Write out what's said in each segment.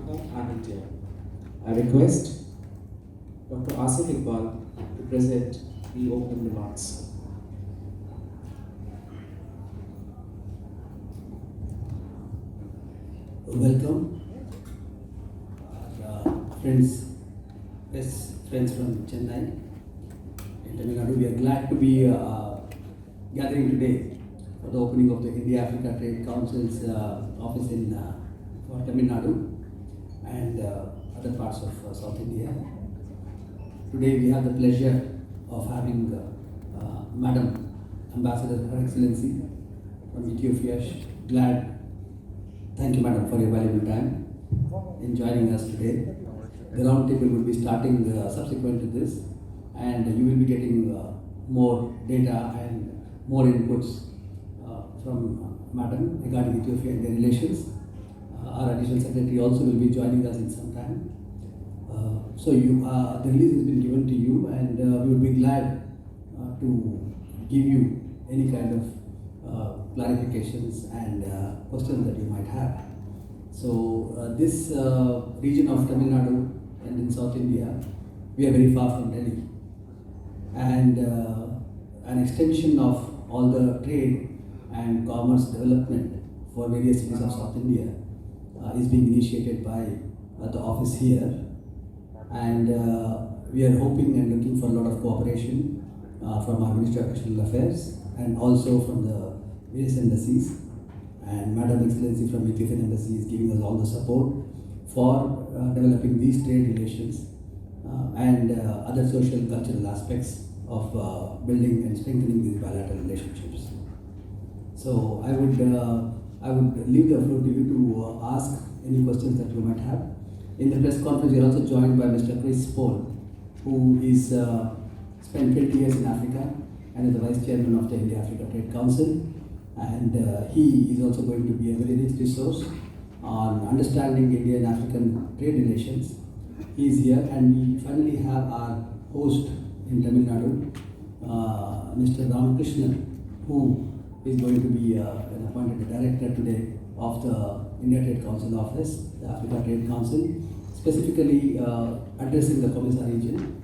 Africa and India. I request Dr. Asif Iqbal to present the opening remarks. Welcome, friends, friends from Chennai in Tamil Nadu. We are glad to be gathering today for the opening of the India-Africa Trade Council's office in for Tamil Nadu and other parts of South India. Today we have the pleasure of having Madam Ambassador, Her Excellency from Ethiopia. Thank you, Madam, for your valuable time in joining us today. The roundtable will be starting subsequent to this, and you will be getting more data and more inputs from Madam regarding Ethiopia and their relations. Our additional secretary also will be joining us in some time. The release has been given to you, and we would be glad to give you any kind of clarifications and questions that you might have. So this region of Tamil Nadu and in South India, we are very far from Delhi, and an extension of all the trade and commerce development for various cities of South India is being initiated by the office here, and we are hoping and looking for a lot of cooperation from our Ministry of External Affairs and also from the various embassies, and Madam Excellency from Ethiopian Embassy is giving us all the support for developing these trade relations and other social and cultural aspects of building and strengthening these bilateral relationships. So I would leave the floor to you to ask any questions that you might have. In the press conference, we are also joined by Mr. Chris Paul, who is spent 20 years in Africa and is the Vice Chairman of the India-Africa Trade Council. And he is also going to be a very rich resource on understanding Indian and African trade relations. He is here, and we finally have our host in Tamil Nadu, Mr. Ramakrishnan, who is going to be appointed director today of the India Trade Council office, the Africa Trade Council, specifically addressing the COMESA region,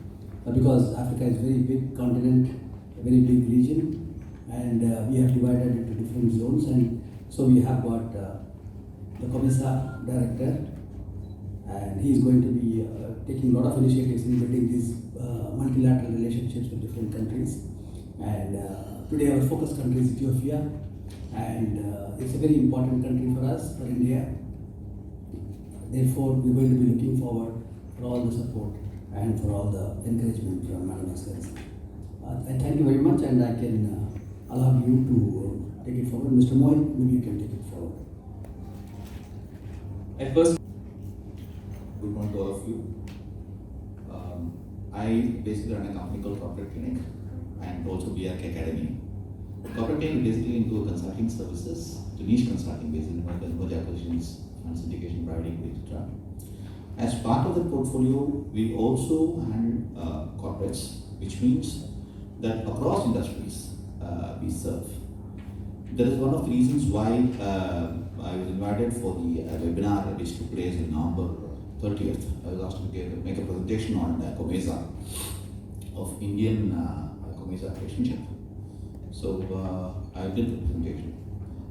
because Africa is a very big continent, a very big region, and we have divided into different zones, and so we have got the COMESA director, and he is going to be taking a lot of initiatives in building these multilateral relationships with different countries. And today our focus country is Ethiopia, and it's a very important country for us, for India. Therefore, we're going to be looking forward for all the support and for all the encouragement from Madam Excellency. I thank you very much, and I can allow you to take it forward. Mr. Moy, maybe you can take it forward. At first, good morning to all of you. I basically run a company called Corporate Clinic and also BRK Academy. Corporate Clinic is basically into consulting services, to niche consulting, basically merger acquisitions, fund syndication, private equity, etc. As part of the portfolio, we also handle corporates, which means that across industries we serve. That is one of the reasons why I was invited for the webinar which took place on November 30th. I was asked to make a presentation on COMESA, of Indian COMESA relationship. So I did the presentation,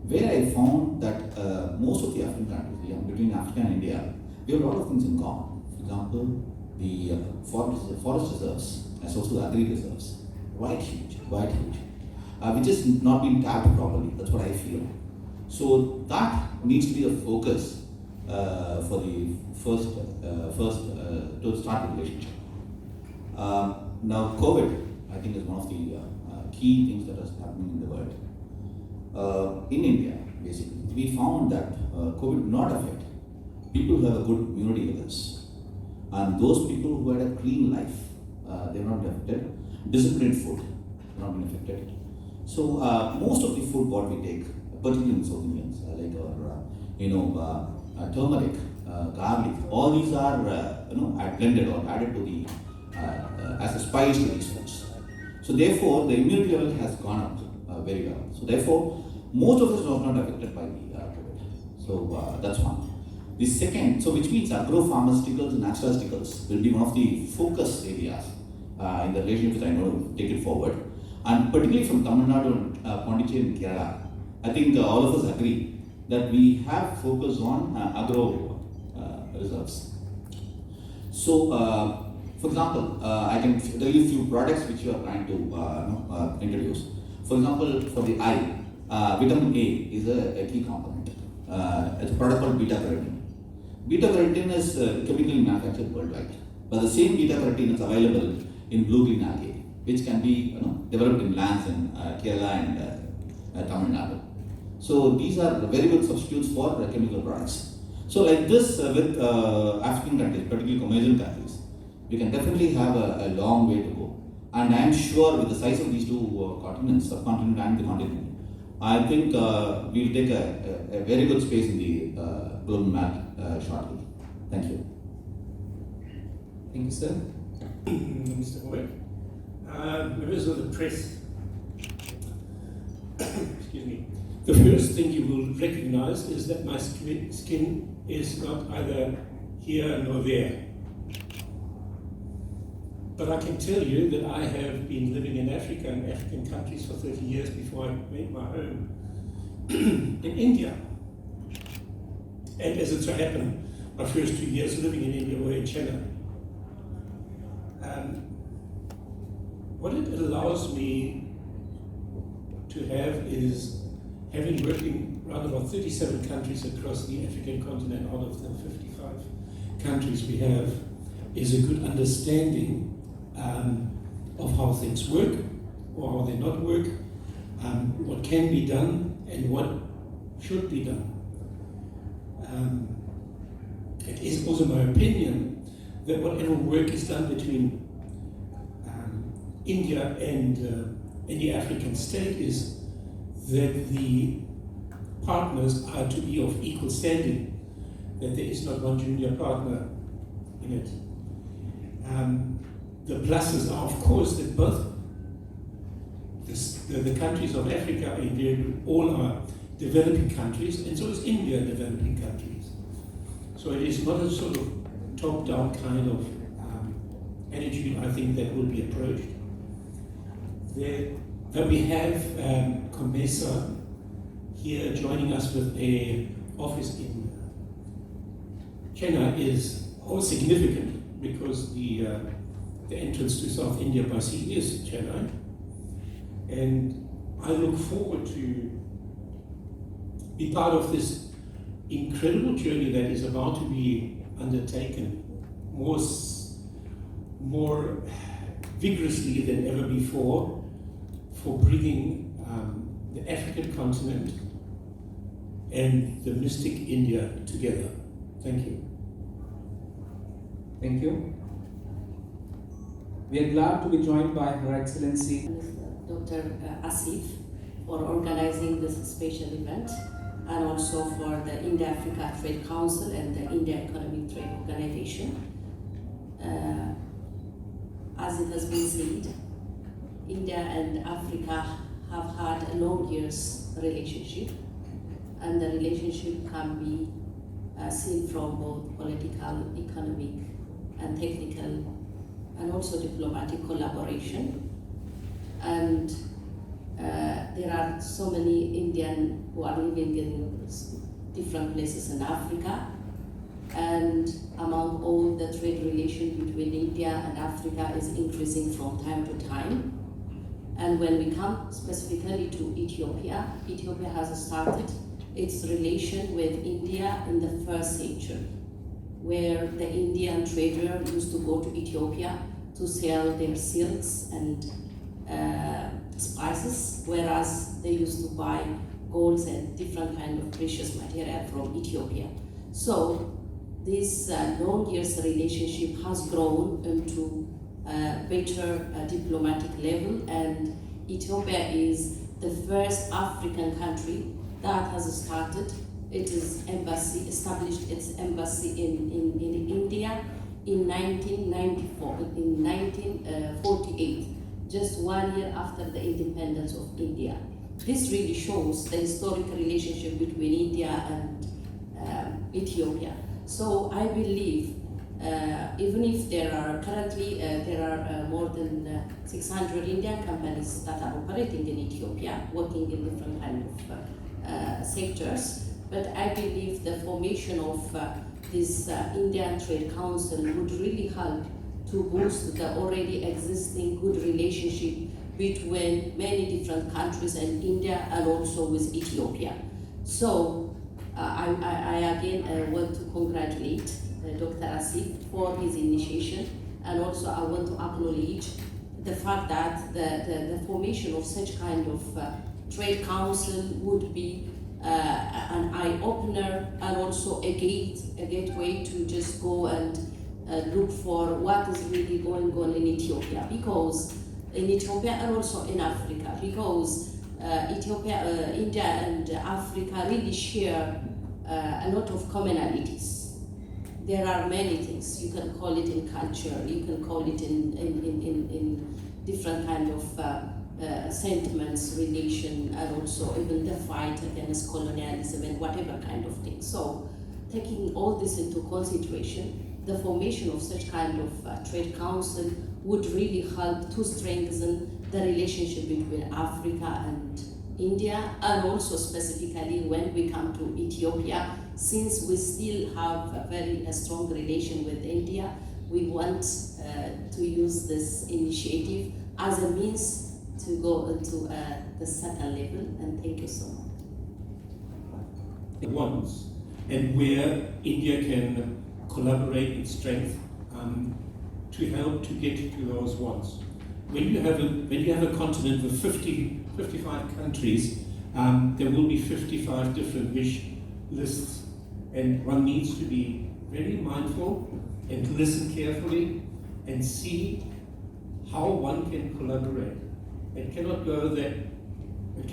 where I found that most of the African countries, between Africa and India, we have a lot of things in common. For example, the forest reserves as also the agri reserves, quite huge, which is not being tapped properly. That's what I feel. So that needs to be a focus for the first to start the relationship. Now, COVID, I think, is one of the key things that is happening in the world. In India, basically, we found that COVID did not affect people who have a good immunity levels, and those people who had a clean life, they were not affected. Disciplined food, not been affected. So most of the food what we take, particularly in South Indians, like our turmeric, garlic, all these are blended or added to the as a spice to these foods. So therefore, the immunity level has gone up very well. So therefore, most of this was not affected by the COVID. So that's one. The second, so which means agro-pharmaceuticals and nutraceuticals will be one of the focus areas in the relationship that I'm going to take it forward. And particularly from Tamil Nadu and Pondicherry and Kerala, I think all of us agree that we have focus on agro reserves. So, for example, I can tell you a few products which you are trying to introduce. For example, for the eye, vitamin A is a key component. It's a product called beta-carotene. Beta-carotene is chemically manufactured worldwide, but the same beta-carotene is available in blue green algae, which can be developed in lands in Kerala and Tamil Nadu. So these are very good substitutes for chemical products. So like this with African countries, particularly Comasian countries, we can definitely have a long way to go. And I am sure with the size of these two continents, subcontinent and the continent, I think we will take a very good space in the global map shortly. Thank you. Thank you, sir. Mr. Hoyt, members of the press, excuse me. The first thing you will recognize is that my skin is not either here nor there. But I can tell you that I have been living in Africa and African countries for 30 years before I made my home in India. And as it so happened, my first 2 years living in India were in Chennai. What it allows me to have is, having worked in around about 37 countries across the African continent, out of the 55 countries we have, is a good understanding of how things work or how they not work, what can be done and what should be done. It is also my opinion that whatever work is done between India and the African state is that the partners are to be of equal standing, that there is not one junior partner in it. The pluses are, of course, that both the countries of Africa, all are developing countries, and so is India developing countries. So it is not a sort of top-down kind of attitude, I think, that will be approached. That we have COMESA here joining us with an office in Chennai is also significant because the entrance to South India by sea is Chennai. And I look forward to be part of this incredible journey that is about to be undertaken more vigorously than ever before for bringing the African continent and the mystic India together. Thank you. Thank you. We are glad to be joined by Her Excellency Dr. Asif for organizing this special event, and also for the India-Africa Trade Council and the India Economic Trade Organization. As it has been said, India and Africa have had a long years relationship, and the relationship can be seen from both political, economic, and technical, and also diplomatic collaboration. And there are so many Indian who are living in different places in Africa, and among all the trade relation between India and Africa is increasing from time to time. And when we come specifically to Ethiopia, Ethiopia has started its relation with India in the 1st century, where the Indian trader used to go to Ethiopia to sell their silks and spices, whereas they used to buy golds and different kind of precious material from Ethiopia. So this long years relationship has grown into a better diplomatic level, and Ethiopia is the first African country that has started established its embassy in India in 1994, in 1948. Just 1 year after the independence of India. This really shows the historical relationship between India and Ethiopia. So I believe even if there are currently more than 600 Indian companies that are operating in Ethiopia, working in different kind of sectors, but I believe the formation of this Indian Trade Council would really help to boost the already existing good relationship between many different countries and India and also with Ethiopia. So I again want to congratulate Dr. Asif for his initiation, and also I want to acknowledge the fact that the formation of such kind of trade council would be an eye-opener and also a gateway to just go and look for what is really going on in Ethiopia, because in Ethiopia and also in Africa, because Ethiopia, India and Africa really share a lot of commonalities. There are many things. You can call it in culture, you can call it in different kind of sentiments, relation, and also even the fight against colonialism and whatever kind of thing. So taking all this into consideration, the formation of such kind of trade council would really help to strengthen the relationship between Africa and India, and also specifically when we come to Ethiopia, since we still have a very strong relation with India, we want to use this initiative as a means to go into the second level, and thank you so much. Ones, and where India can collaborate in strength to help to get to those wants. When you have a continent with 55 countries, there will be 55 different wish lists, and one needs to be very mindful and listen carefully and see how one can collaborate. It cannot go that it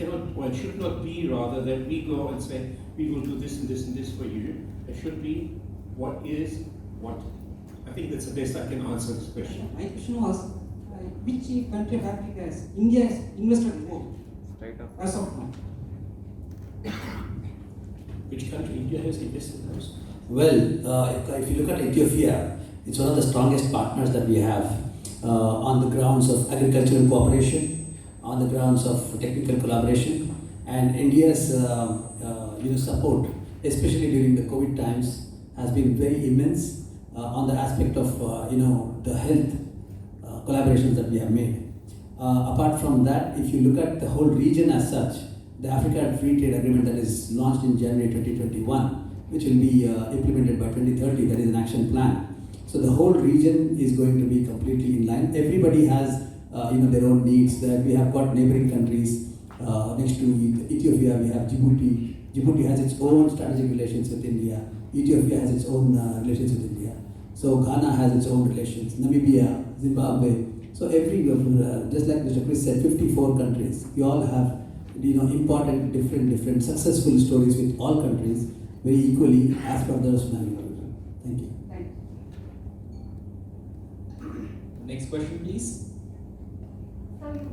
should not be rather that we go and say we will do this and this and this for you. It should be what is what. I think that's the best I can answer this question. My question was, which country of Africa has India has invested more as of now? Which country India has invested most? Well, if you look at Ethiopia, it's one of the strongest partners that we have on the grounds of agricultural cooperation, on the grounds of technical collaboration, and India's support, especially during the COVID times, has been very immense on the aspect of the health collaborations that we have made. Apart from that, if you look at the whole region as such, the Africa Free Trade Agreement that is launched in January 2021, which will be implemented by 2030, that is an action plan. So the whole region is going to be completely in line. Everybody has their own needs. That we have got neighboring countries next to Ethiopia. We have Djibouti. Djibouti has its own strategic relations with India. Ethiopia has its own relations with India. So Ghana has its own relations. Namibia, Zimbabwe. So just like Mr. Chris said, 54 countries. We all have important, different successful stories with all countries very equally as per the Tsunami. Thank you. Next question, please.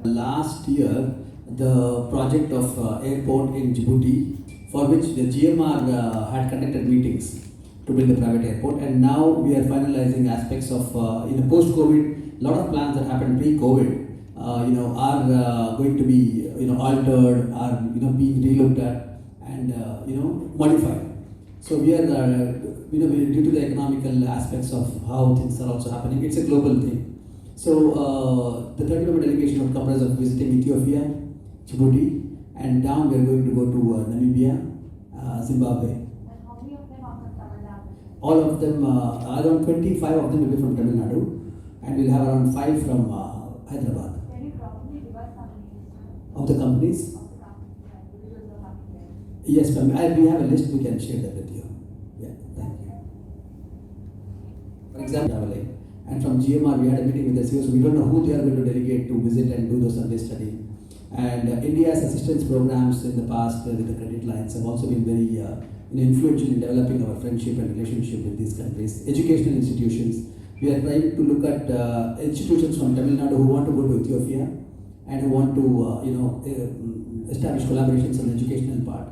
Last year, the project of airport in Djibouti, for which the GMR had conducted meetings to build a private airport, and now we are finalizing aspects of post-COVID. A lot of plans that happened pre-COVID, are going to be altered, are being relooked at, and modified. So we are due to the economical aspects of how things are also happening. It's a global thing. So the 30-member delegation will comprise of visiting Ethiopia, Djibouti, and down we are going to go to Namibia, Zimbabwe. And how many of them are from Tamil Nadu? All of them, around 25 of them will be from Tamil Nadu, and we'll have around 5 from Hyderabad. Can you probably give us some names Of the companies? of the companies and individuals who are coming there? Yes, ma'am. We have a list, we can share that with you. Yeah, thank you. For example, traveling. And from GMR, we had a meeting with the CEO, so we don't know who they are going to delegate to visit and do the survey study. And India's assistance programs in the past with the credit lines have also been very influential in developing our friendship and relationship with these countries. Educational institutions, we are trying to look at institutions from Tamil Nadu who want to go to Ethiopia and who want to establish collaborations on the educational part.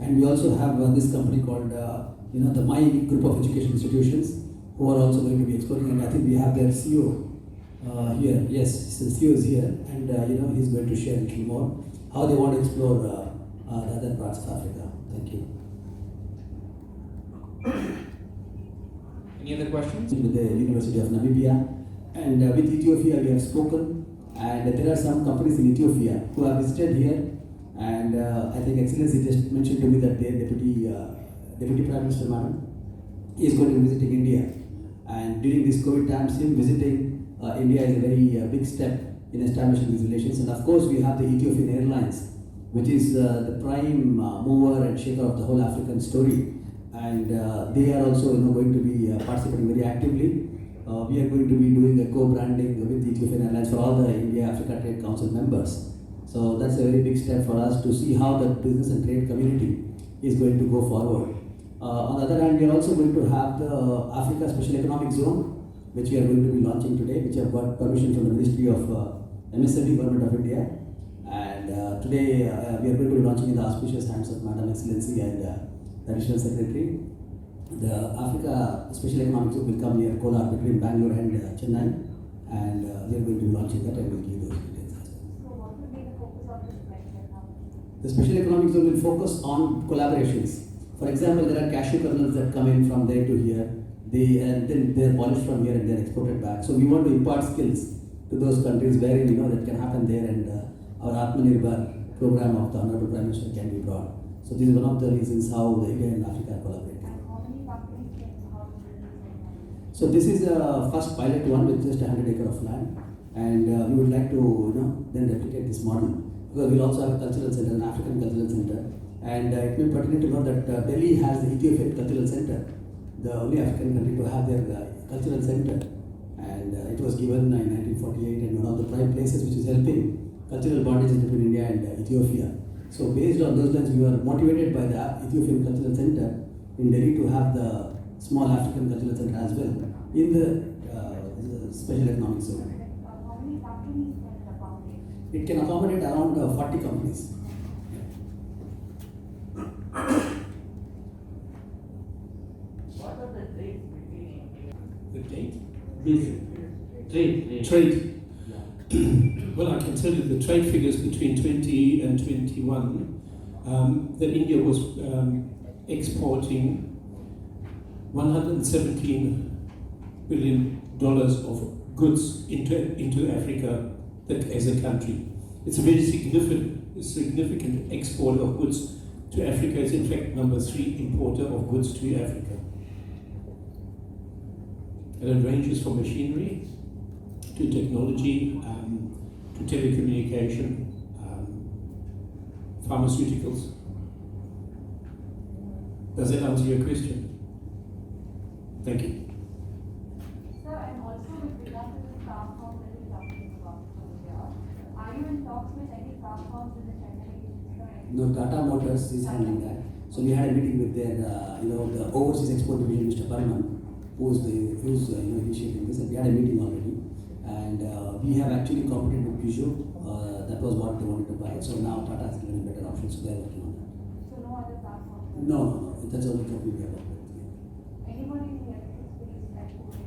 And we also have this company called, the My Group of Education Institutions, who are also going to be exploring. And I think we have their CEO here. Yes, the CEO is here, and he's going to share a little more how they want to explore the other parts of Africa. Thank you. Any other questions? With the University of Namibia, and with Ethiopia we have spoken, and there are some companies in Ethiopia who have visited here, and I think Excellency just mentioned to me that their Deputy Prime Minister Madam is going to be visiting India, and during this COVID times, him visiting India is a very big step in establishing these relations. And of course we have the Ethiopian Airlines, which is the prime mover and shaker of the whole African story. And they are also going to be participating very actively. We are going to be doing a co-branding with Ethiopian Airlines for all the India-Africa Trade Council members. So that's a very big step for us to see how the business and trade community is going to go forward. On the other hand, we are also going to have the Africa Special Economic Zone, which we are going to be launching today, which have got permission from the Ministry of MSME, Government of India. And today we are going to be launching in the auspicious hands of Madam Excellency and the Additional Secretary. The Africa Special Economic Zone will come near Kolar between Bangalore and Chennai, and we are going to be launching that, and we'll give those details as well. So what will be the focus of this special economic? The Special Economic Zone will focus on collaborations. For example, there are cashew kernels that come in from there to here, and then they are polished from here and they are exported back. So we want to impart skills to those countries wherein that can happen there, and our Atmanirbhar program of the Honorable Prime Minister can be brought. So this is one of the reasons how the India and Africa are collaborating. And how many companies can how to build this economy? So this is the first pilot one with just 100 acre of land, and we would like to then replicate this model, because we'll also have a cultural center, an African cultural center, and it may be pertinent to know that Delhi has the Ethiopian Cultural Center, the only African country to have their cultural center, and it was given in 1948, and one of the prime places which is helping cultural bondages between India and Ethiopia. So based on those lines, we were motivated by the Ethiopian Cultural Center in Delhi to have the small African Cultural Center as well in the Special Economic Zone. How many companies can it accommodate? It can accommodate around 40 companies. What are the trades between India? The date? Trade. Trade. Well, I can tell you the trade figures between 20 and 21, that India was exporting $117 billion of goods into Africa as a country. It's a very significant export of goods to Africa. It's in fact number 3 importer of goods to Africa. And it ranges from machinery to technology, to telecommunication, pharmaceuticals. Does that answer your question? Thank you. Sir, and also with regard to the staff firms that you're talking about over here, are you in talks with any staff firms in the Chennai region? No, Tata Motors is handling that. So we had a meeting with their, the overseas export division, Mr. Parman, who's initiating this, and we had a meeting already. And we have actually competed with Peugeot. That was what they wanted to buy. So now Tata has given a better option, so they are working on that. So no other staff firms? No, that's the only company we have worked with. Anybody in the electric space that could be?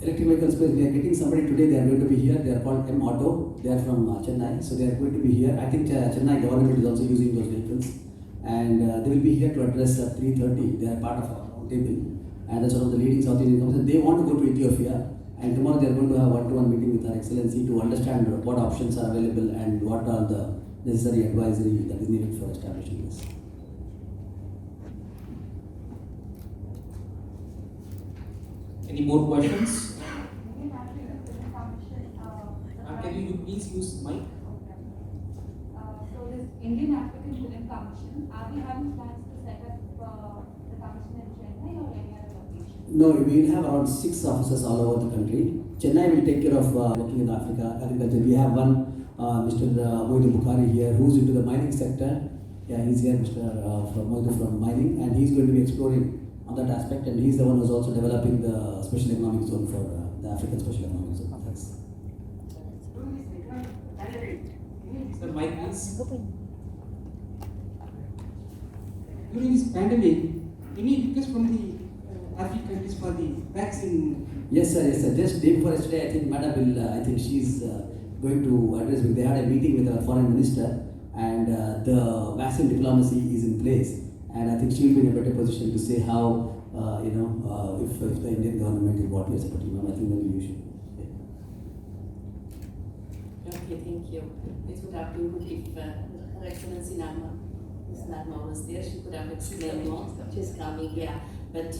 Electric vehicle space, we are getting somebody today, they are going to be here. They are called M Auto. They are from Chennai, so they are going to be here. I think Chennai government is also using those vehicles, and they will be here to address 3:30. They are part of our roundtable, and that's one of the leading South Indian companies. They want to go to Ethiopia, and tomorrow they are going to have one-to-one meeting with Her Excellency to understand what options are available and what are the necessary advisory that is needed for establishing this. Any more questions? Indian African Film Commission, Can you please use mic? So this Indian African Film Commission, are we having plans to set up the commission in Chennai or any other location? No, we will have around 6 offices all over the country. Chennai will take care of working in Africa, agriculture. We have one, Mr. Moidu Bukhari here, who's into the mining sector. Yeah, he's here, Mr. Moidu from mining, and he's going to be exploring on that aspect, and he's the one who's also developing the special economic zone for the African special economic zone. Thanks. Sir, mic please. during this pandemic, any request from the African countries for the vaccine? Yes, sir. Yes, sir. Just day before yesterday, I think Madam will. I think she's going to address. They had a meeting with our foreign minister, and the vaccine diplomacy is in place. And I think she will be in a better position to say how if the Indian government is what we are supporting. Ma'am, I think maybe you should. Okay, thank you. It would have been good if Her Excellency Ms. Narma was there. She could have explained more. She's coming, yeah. But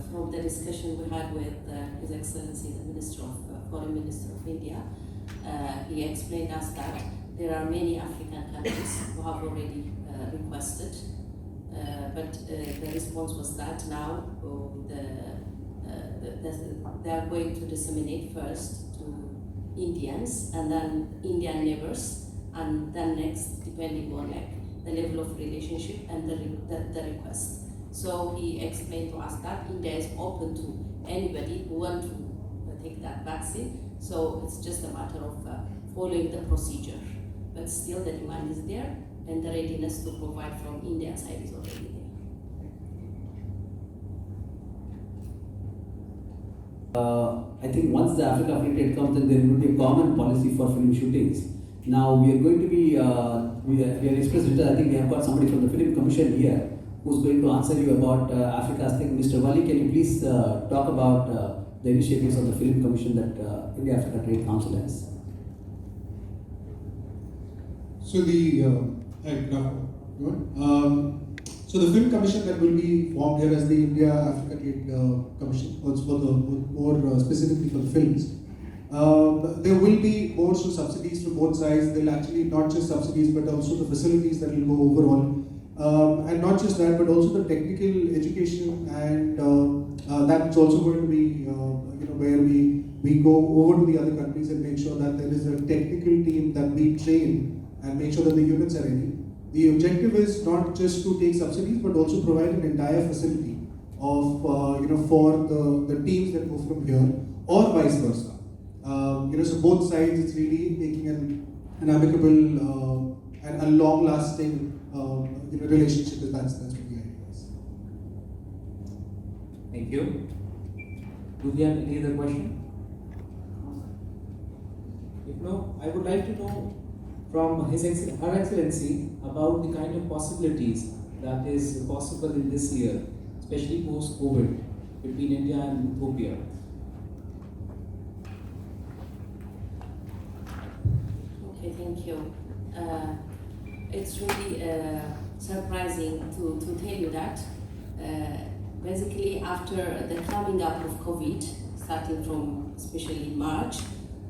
from the discussion we had with His Excellency the Foreign Minister of India, he explained us that there are many African countries who have already requested, but the response was that now they are going to disseminate first to Indians and then Indian neighbors, and then next, depending on the level of relationship and the request. So he explained to us that India is open to anybody who want to take that vaccine. So it's just a matter of following the procedure. But still the demand is there and the readiness to provide from India side is already there. I think once the Africa Free Trade comes, then there will be a common policy for film shootings. Now we are going to be, we are expressed. I think we have got somebody from the Film Commission here who's going to answer you about Africa's thing. Mr. Wali, can you please talk about the initiatives of the Film Commission that India-Africa Trade Council has? So so the Film Commission that will be formed here as the India-Africa Trade Commission, also for the more specifically for the films. There will be more so subsidies from both sides. They'll actually not just subsidies but also the facilities that will go overall. And not just that, but also the technical education, and that's also going to be where we go over to the other countries and make sure that there is a technical team that we train and make sure that the units are ready. The objective is not just to take subsidies but also provide an entire facility of for the teams that go from here or vice versa. So both sides, it's really making an amicable and a long-lasting relationship. That's what the idea is. Thank you. Do we have any other question? If no, I would like to know from Her Excellency about the kind of possibilities that is possible in this year, especially post-COVID, between India and Ethiopia. Okay, thank you. It's really surprising to tell you that basically after the coming up of COVID, starting from especially March,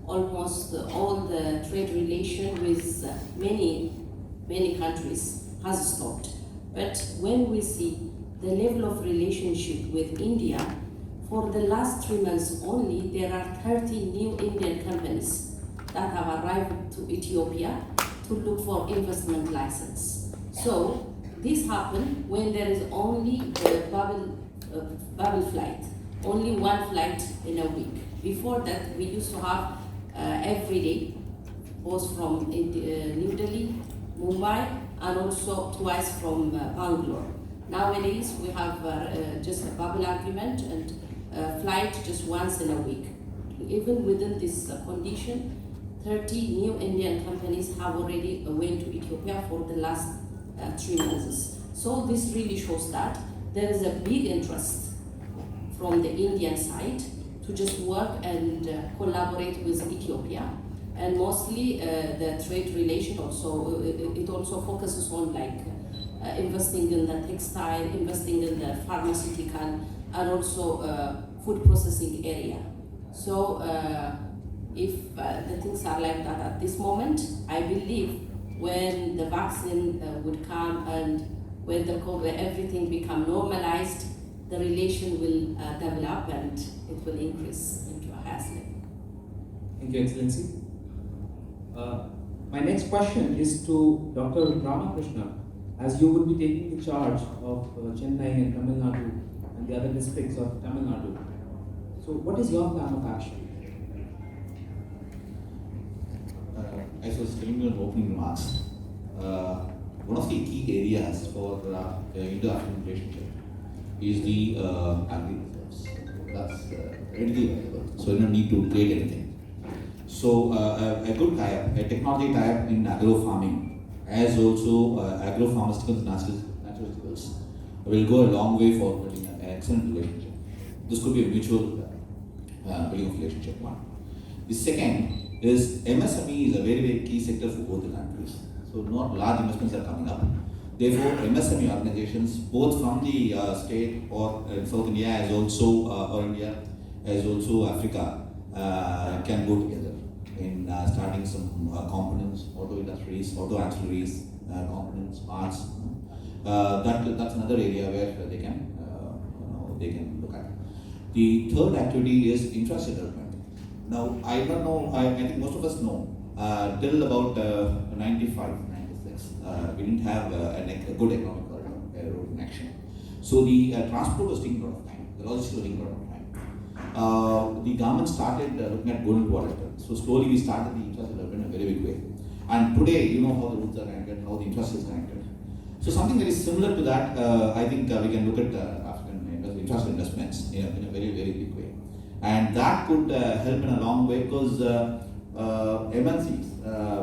almost all the trade relation with many countries has stopped. But when we see the level of relationship with India, for the last 3 months only, there are 30 new Indian companies that have arrived to Ethiopia to look for investment license. So this happened when there is only a bubble flight, only one flight in a week. Before that, we used to have every day, both from New Delhi, Mumbai, and also twice from Bangalore. Nowadays, we have just a bubble agreement and flight just once in a week. Even within this condition, 30 new Indian companies have already went to Ethiopia for the last 3 months. So this really shows that there is a big interest from the Indian side to just work and collaborate with Ethiopia. And mostly the trade relation also, it also focuses on investing in the textile, investing in the pharmaceutical, and also food processing area. So if the things are like that at this moment, I believe when the vaccine would come and when everything become normalized, the relation will develop and it will increase into a higher level. Thank you, Excellency. My next question is to Dr. Ramakrishna. As you will be taking the charge of Chennai and Tamil Nadu and the other districts of Tamil Nadu, so what is your plan of action? As I was telling you in opening remarks, one of the key areas for Indo-African relationship is the agri-reserves. That's readily available, so you don't need to trade anything. So a good tie-up, a technology tie-up in agro-farming, as also agro-pharmaceuticals and naturals will go a long way for building an excellent relationship. This could be a mutual building of relationship, one. The second is MSME is a very, very key sector for both the countries. So not large investments are coming up. Therefore, MSME organizations, both from the state or South India as also or India as also Africa, can go together in starting some components, auto industries, auto ancillaries, components, parts. That's another area where they can look at. The third activity is infrastructure development. Now, I don't know, I think most of us know, till about 95, 96, we didn't have a good economic road connection. So the transport was taking a lot of time, the logistics was taking a lot of time. The government started looking at golden water. So slowly we started the infrastructure development in a very big way. And today, you know how the roads are connected, how the infrastructure is connected. So something very similar to that, I think we can look at African infrastructure investments in a very, very big way. And that could help in a long way because MNCs,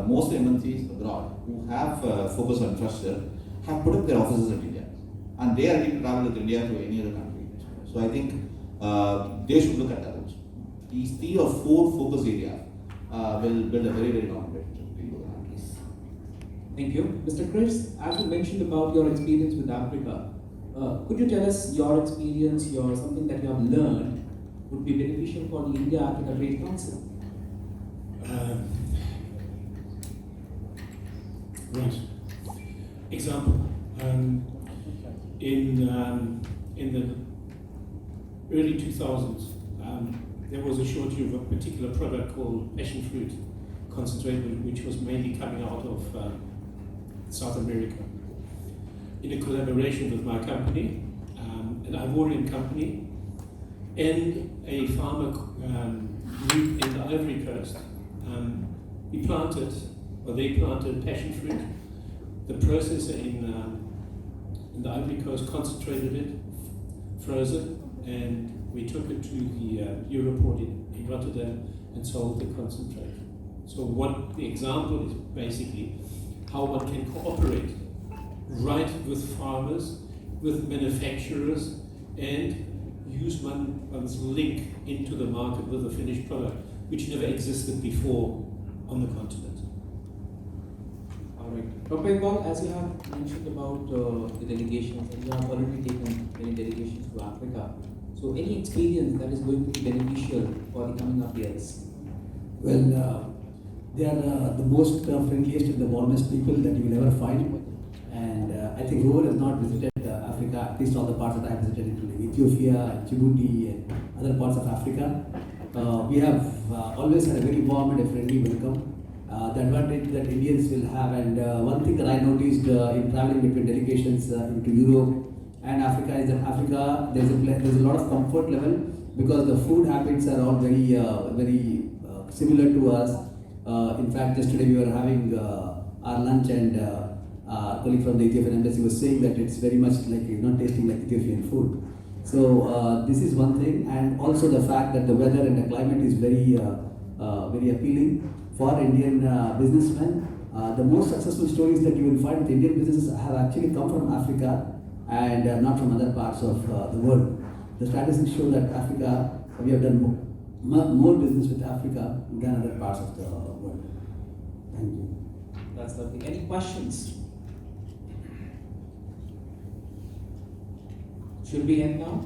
most MNCs abroad who have focused on infrastructure have put up their offices in India. And they are ready to travel with India to any other country. So I think they should look at that also. These 3 or 4 focus areas will build a very, very long relationship between both countries. Thank you. Mr. Chris, as you mentioned about your experience with Africa, could you tell us your experience, something that you have learned would be beneficial for the India-Africa Trade Council? Right. Example. In the early 2000s, there was a shortage of a particular product called passion fruit concentrate, which was mainly coming out of South America. In a collaboration with my company, an Ivorian company, and a farmer group in the Ivory Coast, they planted passion fruit. The processor in the Ivory Coast concentrated it, froze it, and we took it to the Europort in Rotterdam and sold the concentrate. So what the example is basically how one can cooperate right with farmers, with manufacturers, and use one's link into the market with a finished product, which never existed before on the continent. All right. Dr. Iqbal, as you have mentioned about the delegations, and you have already taken many delegations to Africa, so any experience that is going to be beneficial for the coming up years? Well, they are the most friendliest and the warmest people that you will ever find. And I think whoever has not visited Africa, at least all the parts that I have visited, including Ethiopia, Djibouti, and other parts of Africa, we have always had a very warm and a friendly welcome. The advantage that Indians will have, and one thing that I noticed in traveling between delegations into Europe and Africa is that Africa, there's a lot of comfort level because the food habits are all very similar to us. In fact, yesterday we were having our lunch, and our colleague from the Ethiopian embassy was saying that it's very much like not tasting like Ethiopian food. So this is one thing, and also the fact that the weather and the climate is very appealing for Indian businessmen. The most successful stories that you will find with Indian businesses have actually come from Africa and not from other parts of the world. The statistics show that Africa, we have done more business with Africa than other parts of the world. Thank you. That's lovely. Any questions? Should we end now?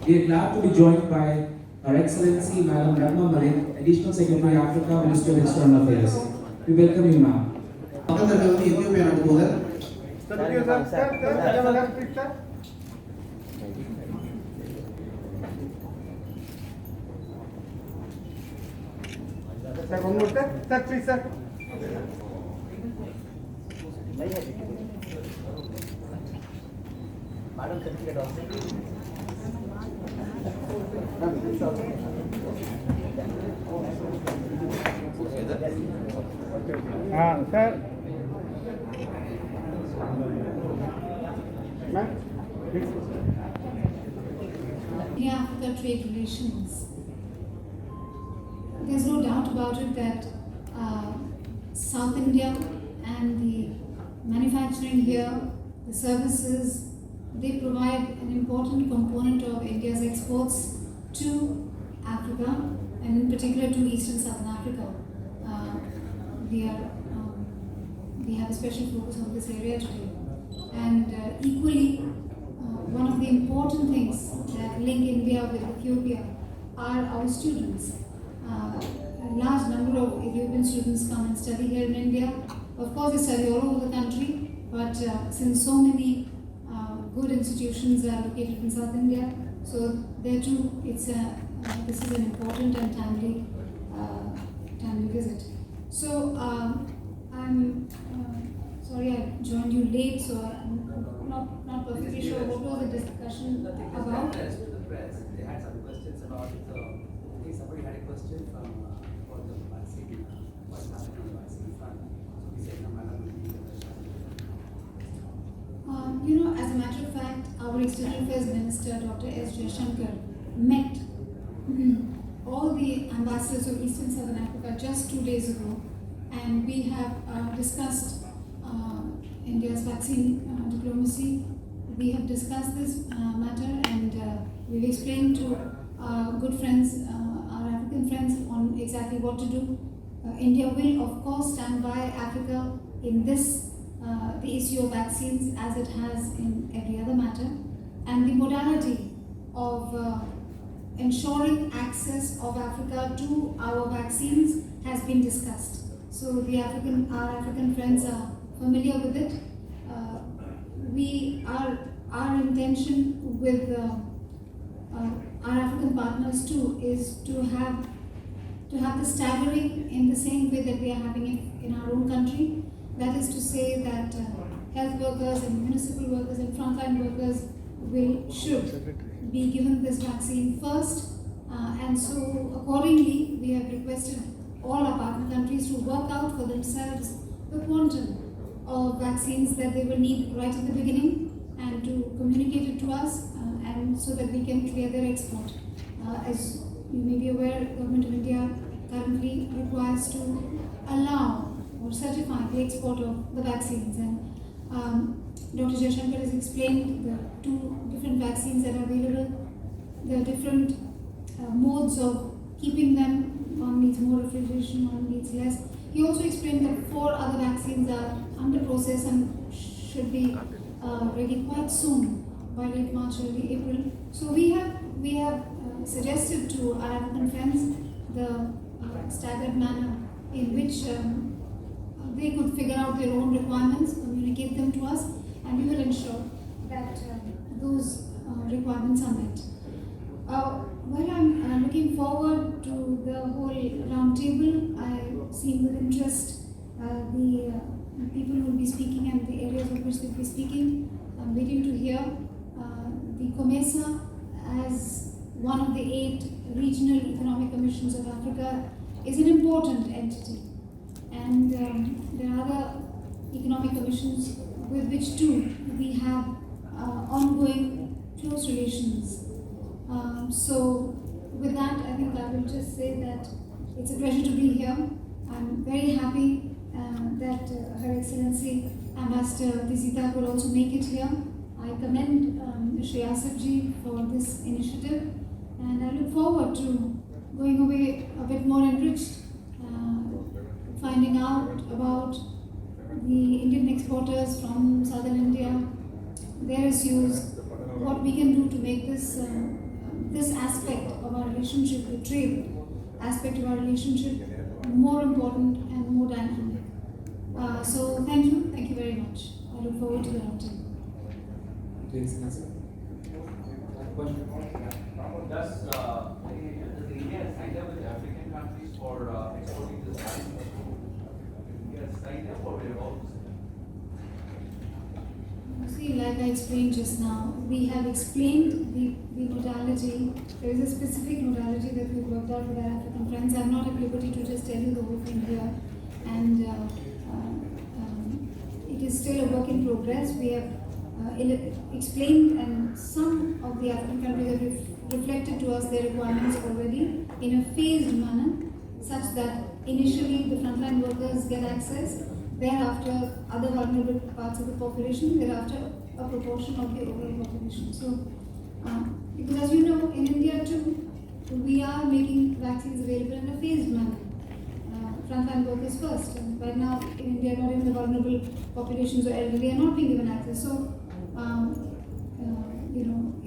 We are glad to be joined by Her Excellency Madam Ratna Malik, Additional Secretary Africa, Minister of External Affairs. We welcome you, ma'am. Sir, one more step. Sir, please, sir. Madam Certificate also. Sir. India-Africa trade relations. There's no doubt about it that South India and the manufacturing here, the services, they provide an important component of India's exports to Africa, and in particular to Eastern Southern Africa. We have a special focus on this area today. And equally, one of the important things that link India with Ethiopia are our students. A large number of Ethiopian students come and study here in India. Of course, they study all over the country, but since so many good institutions are located in South India, so there too, this is an important and timely visit. So I'm sorry I joined you late, so I'm not perfectly sure what was the discussion about. The press, they had some questions about it. So I think somebody had a question from for the vaccine, what's happening on the vaccine front. So we said, no, madam, will be As a matter of fact, our External Affairs Minister, Dr. S. Jaishankar, met all the ambassadors of Eastern Southern Africa just 2 days ago, and we have discussed India's vaccine diplomacy. We have discussed this matter, and we've explained to our good friends, our African friends, on exactly what to do. India will, of course, stand by Africa in this the issue of vaccines, as it has in every other matter, and the modality of ensuring access of Africa to our vaccines has been discussed. So our African friends are familiar with it. Our intention with our African partners too is to have the staggering in the same way that we are having it in our own country. That is to say that health workers and municipal workers and frontline workers should be given this vaccine first, and so accordingly we have requested all our partner countries to work out for themselves the quantum of vaccines that they will need right at the beginning, and to communicate it to us, and so that we can clear their export. As you may be aware, Government of India currently requires to allow or certify the export of the vaccines, and Dr. Jaishankar has explained the two different vaccines that are available, the different modes of keeping them. One needs more refrigeration, one needs less. He also explained that 4 other vaccines are under process and should be ready quite soon, by late March, early April. So we have suggested to our African friends the staggered manner in which they could figure out their own requirements, communicate them to us, and we will ensure that those requirements are met. Well, I'm looking forward to the whole roundtable. I've seen with interest the people who will be speaking and the areas of which they will be speaking. I'm waiting to hear the COMESA, as one of the 8 regional economic commissions of Africa, is an important entity. And there are other economic commissions with which too we have ongoing close relations. So with that, I think I will just say that it's a pleasure to be here. I'm very happy that Her Excellency Ambassador Visita could also make it here. I commend Shri Asif ji for this initiative, and I look forward to going away a bit more enriched, finding out about the Indian exporters from southern India, their issues, what we can do to make this this aspect of our relationship, the trade aspect of our relationship, more important and more dynamic. So thank you very much. I look forward to the roundtable. Does India sign up with African countries for exporting this vaccine? India signed up or we're all? See, like I explained just now, we have explained the modality. There is a specific modality that we've worked out with our African friends. I'm not at liberty to just tell you the whole thing here. And it is still a work in progress. We have explained, and some of the African countries have reflected to us their requirements already in a phased manner, such that initially the frontline workers get access, thereafter other vulnerable parts of the population, thereafter a proportion of the overall population. So, because as you know, in India too, we are making vaccines available in a phased manner. Frontline workers first, and right now in India, not even the vulnerable populations or elderly are not being given access. So,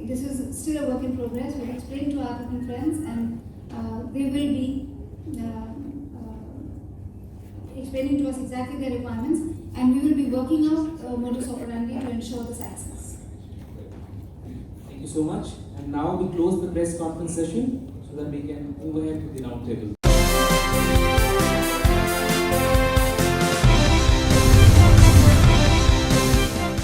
this is still a work in progress. We've explained to our African friends, and they will be explaining to us exactly their requirements, and we will be working out modus operandi to ensure this access. Thank you so much. And now we close the press conference session so that we can move ahead to the round table.